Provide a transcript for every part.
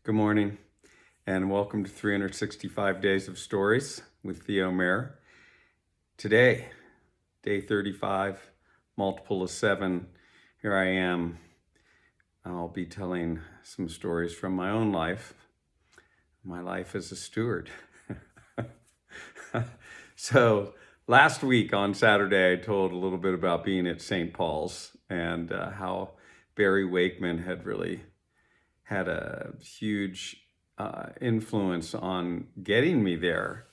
Good morning, and welcome to 365 Days of Stories with Theo Mayer. Today, day 35, multiple of 7, here I am. I'll be telling some stories from my own life, my life as a steward. So, last week on Saturday, I told a little bit about being at St. Paul's and how Barry Wakeman had really had a huge influence on getting me there.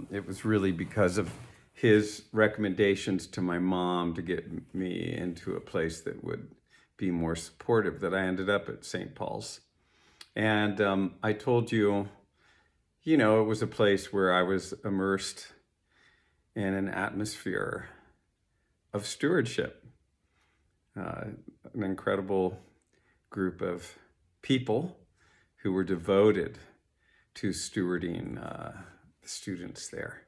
It was really because of his recommendations to my mom to get me into a place that would be more supportive that I ended up at St. Paul's. And I told you, it was a place where I was immersed in an atmosphere of stewardship, an incredible group of people who were devoted to stewarding the students there.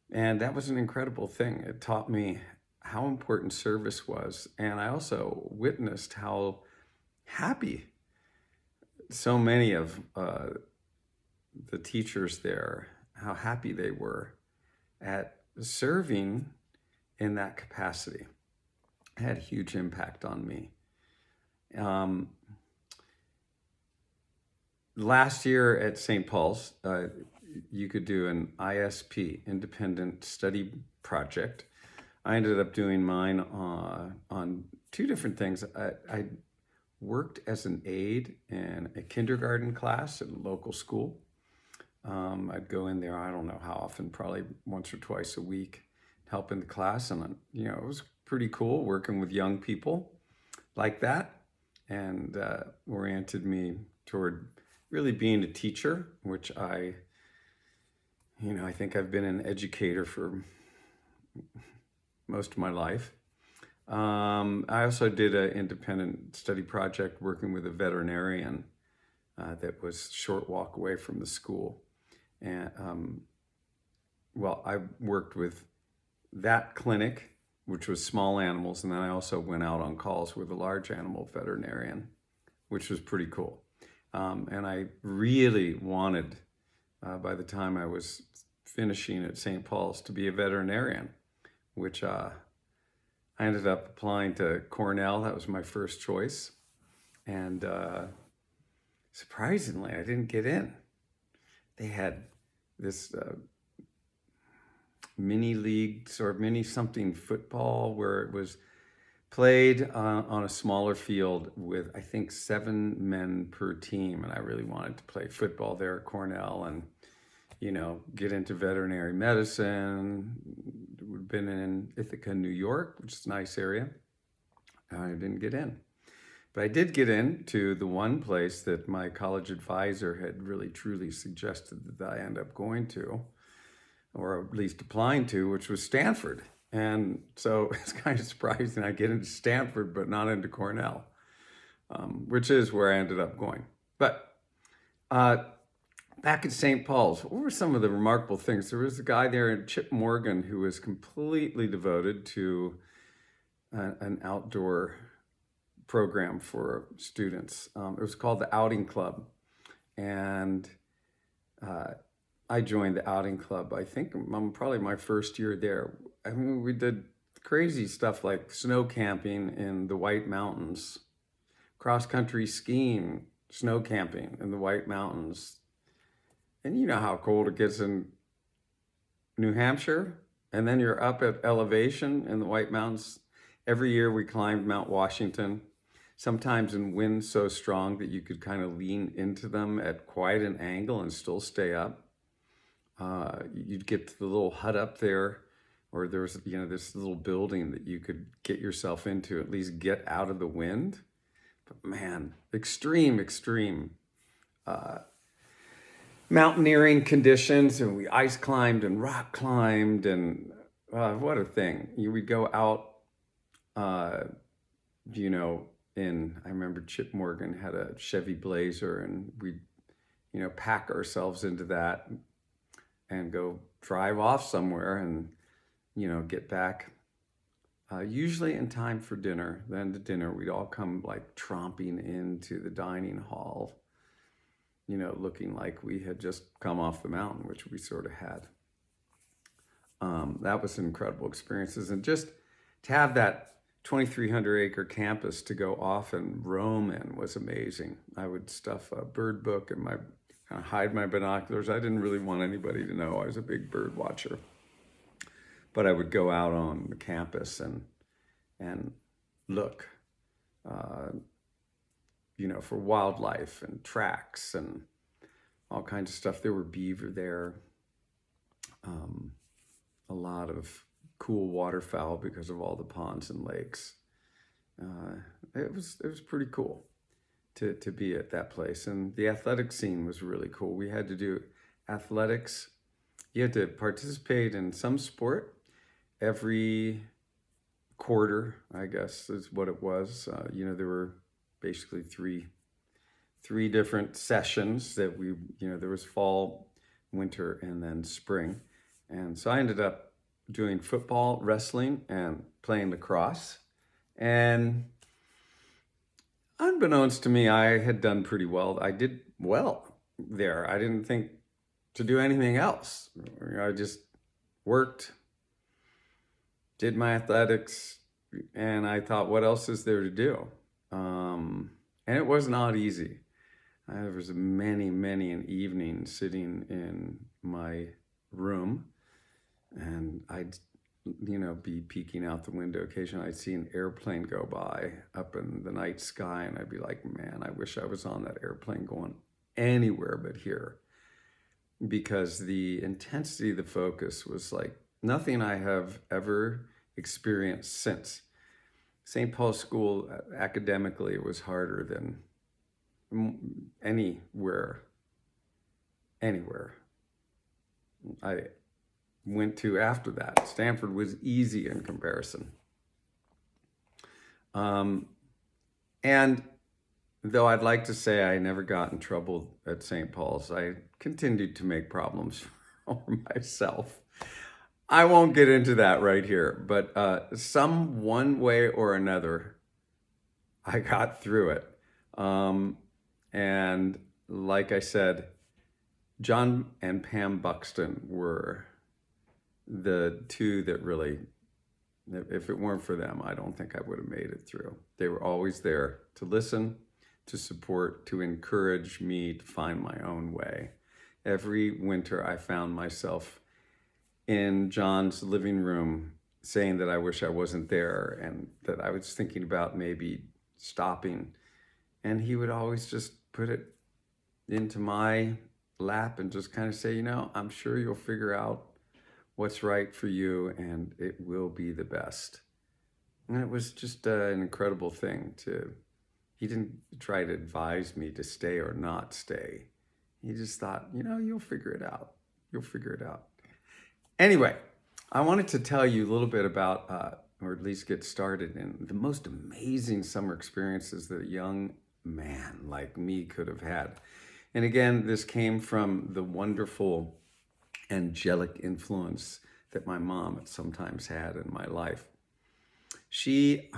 And that was an incredible thing. It taught me how important service was. And I also witnessed how happy so many of the teachers there, how happy they were at serving in that capacity. It had a huge impact on me. Last year at St. Paul's, you could do an ISP, Independent Study Project. I ended up doing mine on two different things. I worked as an aide in a kindergarten class at a local school. I'd go in there, I don't know how often, probably once or twice a week, help in the class. And, it was pretty cool working with young people like that, and oriented me toward really being a teacher, which I think I've been an educator for most of my life. I also did an independent study project working with a veterinarian that was a short walk away from the school. And I worked with that clinic, which was small animals, and then I also went out on calls with a large animal veterinarian, which was pretty cool. And I really wanted, by the time I was finishing at St. Paul's, to be a veterinarian, which I ended up applying to Cornell. That was my first choice. And surprisingly, I didn't get in. They had this mini league, sort of mini something football, where it was played on a smaller field with, I think, 7 men per team. And I really wanted to play football there at Cornell and, get into veterinary medicine. We'd been in Ithaca, New York, which is a nice area. I didn't get in. But I did get in to the one place that my college advisor had really truly suggested that I end up going to, or at least applying to, which was Stanford. And so it's kind of surprising I get into Stanford, but not into Cornell, which is where I ended up going. But back at St. Paul's, what were some of the remarkable things? There was a guy there, Chip Morgan, who was completely devoted to an outdoor program for students. It was called the Outing Club. And I joined the Outing Club, I think, probably my first year there. I mean, we did crazy stuff like snow camping in the White Mountains, cross-country skiing, snow camping in the White Mountains. And you know how cold it gets in New Hampshire? And then you're up at elevation in the White Mountains. Every year we climbed Mount Washington, sometimes in winds so strong that you could kind of lean into them at quite an angle and still stay up. You'd get to the little hut up there, or there's this little building that you could get yourself into, at least get out of the wind. But man, extreme mountaineering conditions, and we ice climbed and rock climbed, and what a thing. We'd go out, I remember Chip Morgan had a Chevy Blazer, and we'd, pack ourselves into that and go drive off somewhere and, get back, usually in time for dinner. Then to dinner, we'd all come like tromping into the dining hall looking like we had just come off the mountain, which we sort of had. That was incredible experiences. And just to have that 2,300 acre campus to go off and roam in was amazing. I would stuff a bird book and kind of hide my binoculars. I didn't really want anybody to know I was a big bird watcher. But I would go out on the campus and look, for wildlife and tracks and all kinds of stuff. There were beaver there, a lot of cool waterfowl because of all the ponds and lakes. It was pretty cool to be at that place. And the athletic scene was really cool. We had to do athletics. You had to participate in some sport every quarter, I guess is what it was. There were basically three different sessions that there was fall, winter, and then spring. And so I ended up doing football, wrestling, and playing lacrosse. And unbeknownst to me, I had done pretty well. I did well there. I didn't think to do anything else. I just worked, did my athletics, and I thought, what else is there to do? And it was not easy. There was many an evening sitting in my room, and I'd, be peeking out the window. Occasionally I'd see an airplane go by up in the night sky, and I'd be like, man, I wish I was on that airplane going anywhere but here. Because the intensity of the focus was like nothing I have ever experienced since. St. Paul's School, academically, it was harder than anywhere I went to after that. Stanford was easy in comparison. And though I'd like to say I never got in trouble at St. Paul's, I continued to make problems for myself. I won't get into that right here, but some one way or another, I got through it. And like I said, John and Pam Buxton were the two that really, if it weren't for them, I don't think I would have made it through. They were always there to listen, to support, to encourage me to find my own way. Every winter I found myself in John's living room saying that I wish I wasn't there and that I was thinking about maybe stopping. And he would always just put it into my lap and just kind of say, I'm sure you'll figure out what's right for you and it will be the best. And it was just an incredible thing he didn't try to advise me to stay or not stay. He just thought, you'll figure it out. You'll figure it out. Anyway, I wanted to tell you a little bit about, or at least get started in the most amazing summer experiences that a young man like me could have had. And again, this came from the wonderful angelic influence that my mom sometimes had in my life. She,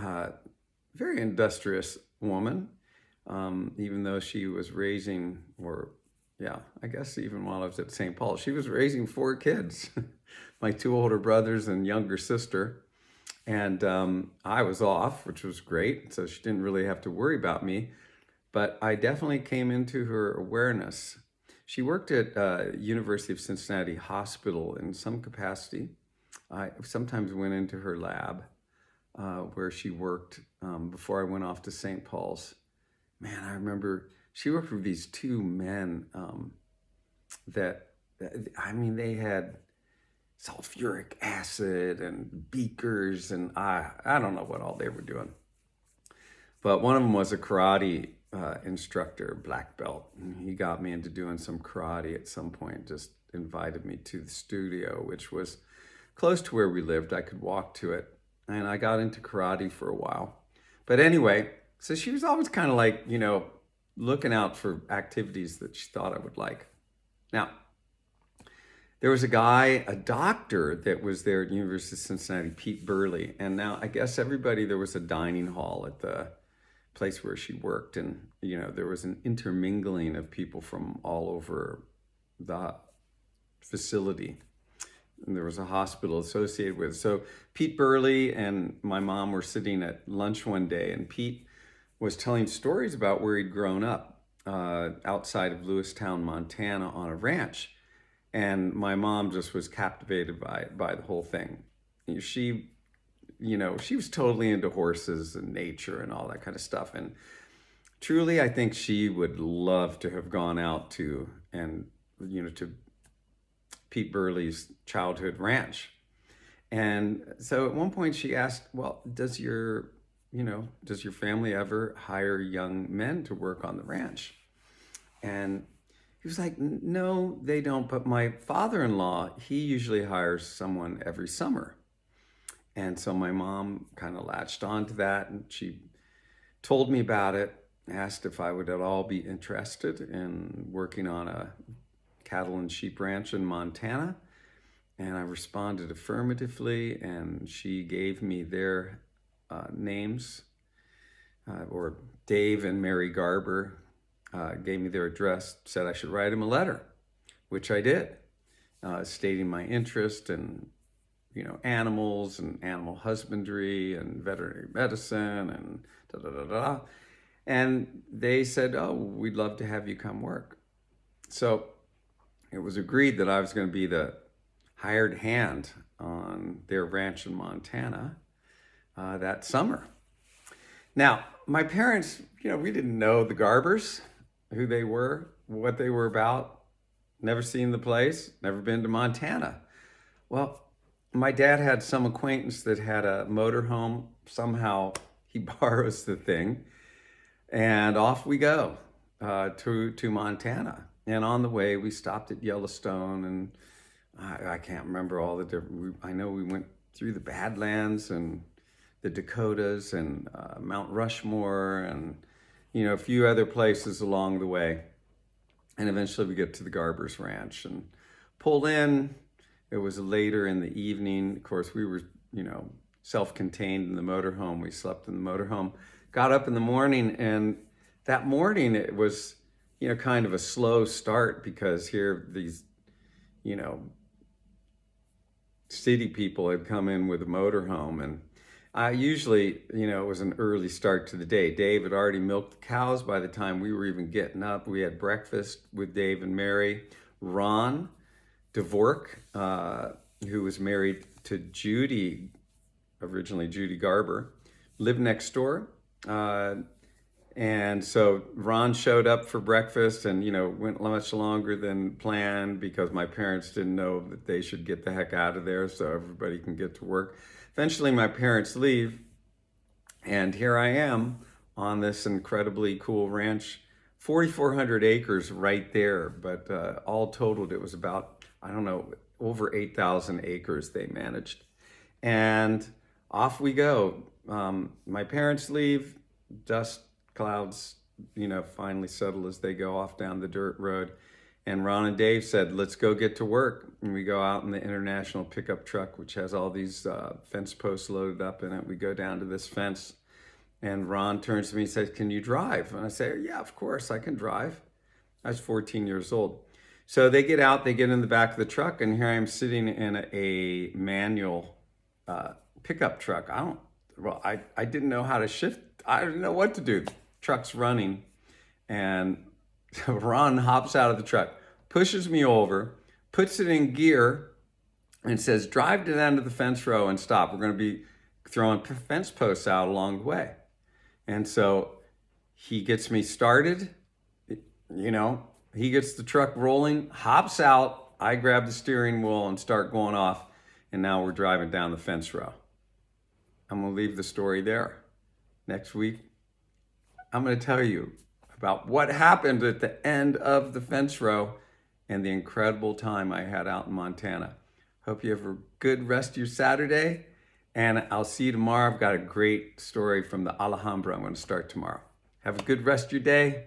very industrious woman, even though she was raising, I guess even while I was at St. Paul, she was raising 4 kids, my 2 older brothers and younger sister. And I was off, which was great. So she didn't really have to worry about me. But I definitely came into her awareness. She worked at University of Cincinnati Hospital in some capacity. I sometimes went into her lab where she worked before I went off to St. Paul's. Man, I remember she worked with these 2 men they had sulfuric acid and beakers, and I don't know what all they were doing. But one of them was a karate instructor, black belt. And he got me into doing some karate at some point, just invited me to the studio, which was close to where we lived. I could walk to it. And I got into karate for a while. But anyway, so she was always kind of like, looking out for activities that she thought I would like. Now, there was a doctor that was there at University of Cincinnati, Pete Burley. And now I guess there was a dining hall at the place where she worked. And, there was an intermingling of people from all over the facility. And there was a hospital associated with it. So Pete Burley and my mom were sitting at lunch one day, and Pete was telling stories about where he'd grown up outside of Lewistown, Montana, on a ranch. And my mom just was captivated by the whole thing. She was totally into horses and nature and all that kind of stuff. And truly, I think she would love to have gone out to Pete Burley's childhood ranch. And so at one point she asked, well, does your family ever hire young men to work on the ranch? And he was like, no, they don't. But my father-in-law, he usually hires someone every summer. And so my mom kind of latched onto that, and she told me about it, asked if I would at all be interested in working on a cattle and sheep ranch in Montana. And I responded affirmatively, and she gave me their names, or Dave and Mary Garber gave me their address, said I should write him a letter, which I did, stating my interest in animals and animal husbandry and veterinary medicine and da-da-da-da. And they said, oh, we'd love to have you come work. So it was agreed that I was going to be the hired hand on their ranch in Montana that summer. Now, my parents, we didn't know the Garbers, who they were, what they were about, never seen the place, never been to Montana. Well, my dad had some acquaintance that had a motorhome. Somehow he borrows the thing, and off we go to Montana. And on the way, we stopped at Yellowstone, and I can't remember all the different. I know we went through the Badlands and the Dakotas and Mount Rushmore and a few other places along the way. And eventually we get to the Garber's Ranch and pulled in. It was later in the evening. Of course, we were, self-contained in the motorhome. We slept in the motorhome. Got up in the morning, and that morning it was, kind of a slow start, because here these, city people had come in with a motorhome, and I usually, it was an early start to the day. Dave had already milked the cows by the time we were even getting up. We had breakfast with Dave and Mary. Ron Dvorak, who was married to Judy, originally Judy Garber, lived next door. And so Ron showed up for breakfast and, went much longer than planned, because my parents didn't know that they should get the heck out of there so everybody can get to work. Eventually my parents leave, and here I am on this incredibly cool ranch, 4,400 acres right there, but all totaled it was about, over 8,000 acres they managed. And off we go. My parents leave, dust clouds, finally settle as they go off down the dirt road. And Ron and Dave said, let's go get to work. And we go out in the international pickup truck, which has all these fence posts loaded up in it. We go down to this fence, and Ron turns to me and says, can you drive? And I say, yeah, of course I can drive. I was 14 years old. So they get out, they get in the back of the truck, and here I am sitting in a manual pickup truck. I didn't know how to shift. I didn't know what to do. The truck's running, and Ron hops out of the truck, pushes me over, puts it in gear, and says, drive to the end of the fence row and stop. We're going to be throwing fence posts out along the way. And so he gets me started, he gets the truck rolling, hops out, I grab the steering wheel and start going off, and now we're driving down the fence row. I'm going to leave the story there. Next week, I'm going to tell you about what happened at the end of the fence row and the incredible time I had out in Montana. Hope you have a good rest of your Saturday, and I'll see you tomorrow. I've got a great story from the Alhambra I'm going to start tomorrow. Have a good rest of your day.